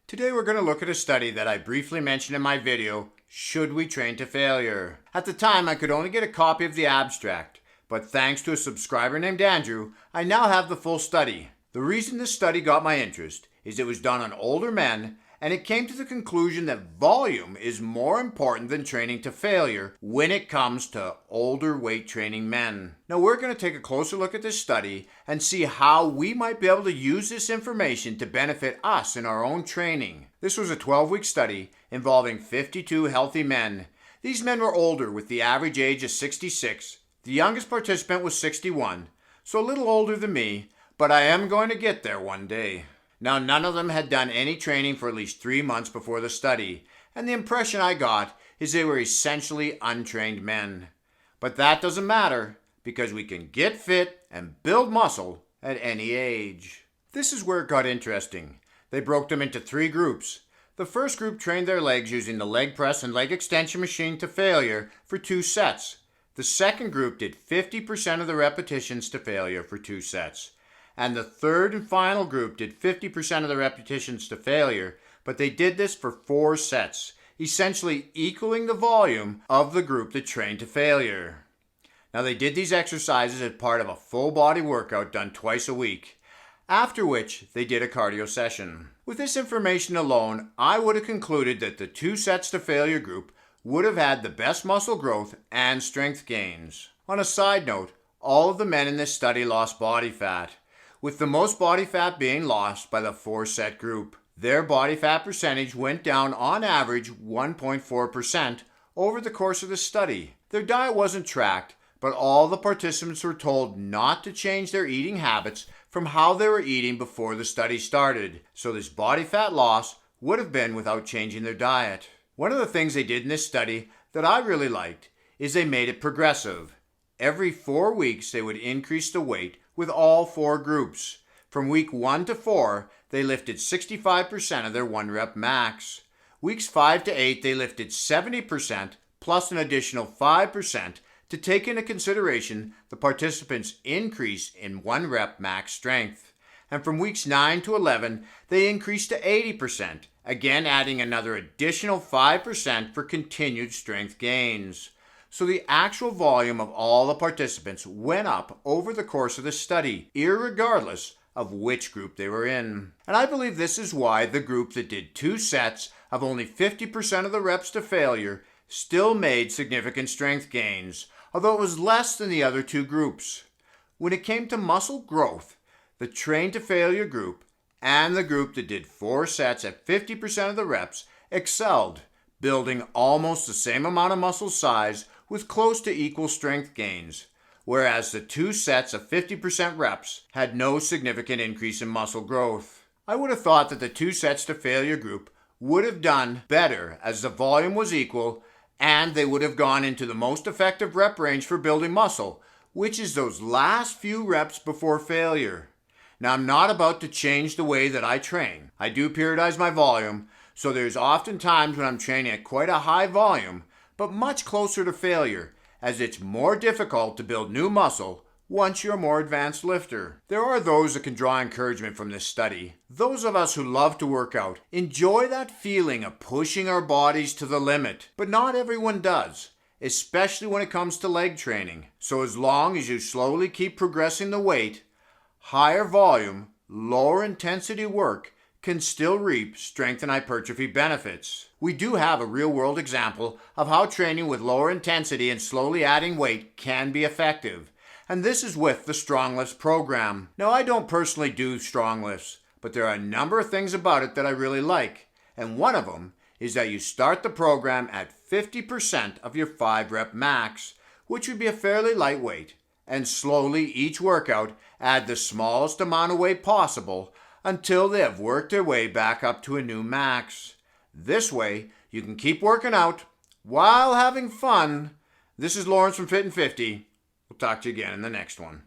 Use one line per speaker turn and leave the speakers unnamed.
Today we're going to look at a study that I briefly mentioned in my video, Should We Train to Failure? At the time I could only get a copy of the abstract, but thanks to a subscriber named Andrew, I now have the full study. The reason this study got my interest is it was done on older men, and it came to the conclusion that volume is more important than training to failure when it comes to older weight training men. Now we're going to take a closer look at this study and see how we might be able to use this information to benefit us in our own training. This was a 12-week study involving 52 healthy men. These men were older with the average age of 66. The youngest participant was 61, so a little older than me, but I am going to get there one day. Now, none of them had done any training for at least 3 months before the study, and the impression I got is they were essentially untrained men. But that doesn't matter, because we can get fit and build muscle at any age. This is where it got interesting. They broke them into 3 groups. The first group trained their legs using the leg press and leg extension machine to failure for 2 sets. The second group did 50% of the repetitions to failure for 2 sets. And the third and final group did 50% of the repetitions to failure, but they did this for 4 sets, essentially equaling the volume of the group that trained to failure. Now they did these exercises as part of a full body workout done twice a week, after which they did a cardio session. With this information alone, I would have concluded that the 2 sets to failure group would have had the best muscle growth and strength gains. On a side note, all of the men in this study lost body fat, with the most body fat being lost by the 4-set group. Their body fat percentage went down on average 1.4% over the course of the study. Their diet wasn't tracked, but all the participants were told not to change their eating habits from how they were eating before the study started, so this body fat loss would have been without changing their diet. One of the things they did in this study that I really liked is they made it progressive. Every 4 weeks they would increase the weight with all 4 groups. From week 1 to 4, they lifted 65% of their 1 rep max. Weeks 5 to 8, they lifted 70% plus an additional 5% to take into consideration the participants' increase in 1 rep max strength. And from weeks 9 to 11, they increased to 80%, again adding another additional 5% for continued strength gains. So the actual volume of all the participants went up over the course of the study, irregardless of which group they were in. And I believe this is why the group that did 2 sets of only 50% of the reps to failure still made significant strength gains, although it was less than the other 2 groups. When it came to muscle growth, the trained to failure group and the group that did 4 sets at 50% of the reps excelled, building almost the same amount of muscle size with close to equal strength gains, whereas the 2 sets of 50% reps had no significant increase in muscle growth. I would have thought that the 2 sets to failure group would have done better as the volume was equal and they would have gone into the most effective rep range for building muscle, which is those last few reps before failure. Now I'm not about to change the way that I train. I do periodize my volume, so there's often times when I'm training at quite a high volume, but much closer to failure, as it's more difficult to build new muscle once you're a more advanced lifter. There are those that can draw encouragement from this study. Those of us who love to work out enjoy that feeling of pushing our bodies to the limit, but not everyone does, especially when it comes to leg training. So as long as you slowly keep progressing the weight, higher volume, lower intensity work can still reap strength and hypertrophy benefits. We do have a real-world example of how training with lower intensity and slowly adding weight can be effective, and this is with the Strong Lifts program. Now, I don't personally do strong lifts, but there are a number of things about it that I really like, and one of them is that you start the program at 50% of your 5 rep max, which would be a fairly light weight, and slowly each workout add the smallest amount of weight possible until they have worked their way back up to a new max. This way, you can keep working out while having fun. This is Lawrence from Fit and 50. We'll talk to you again in the next one.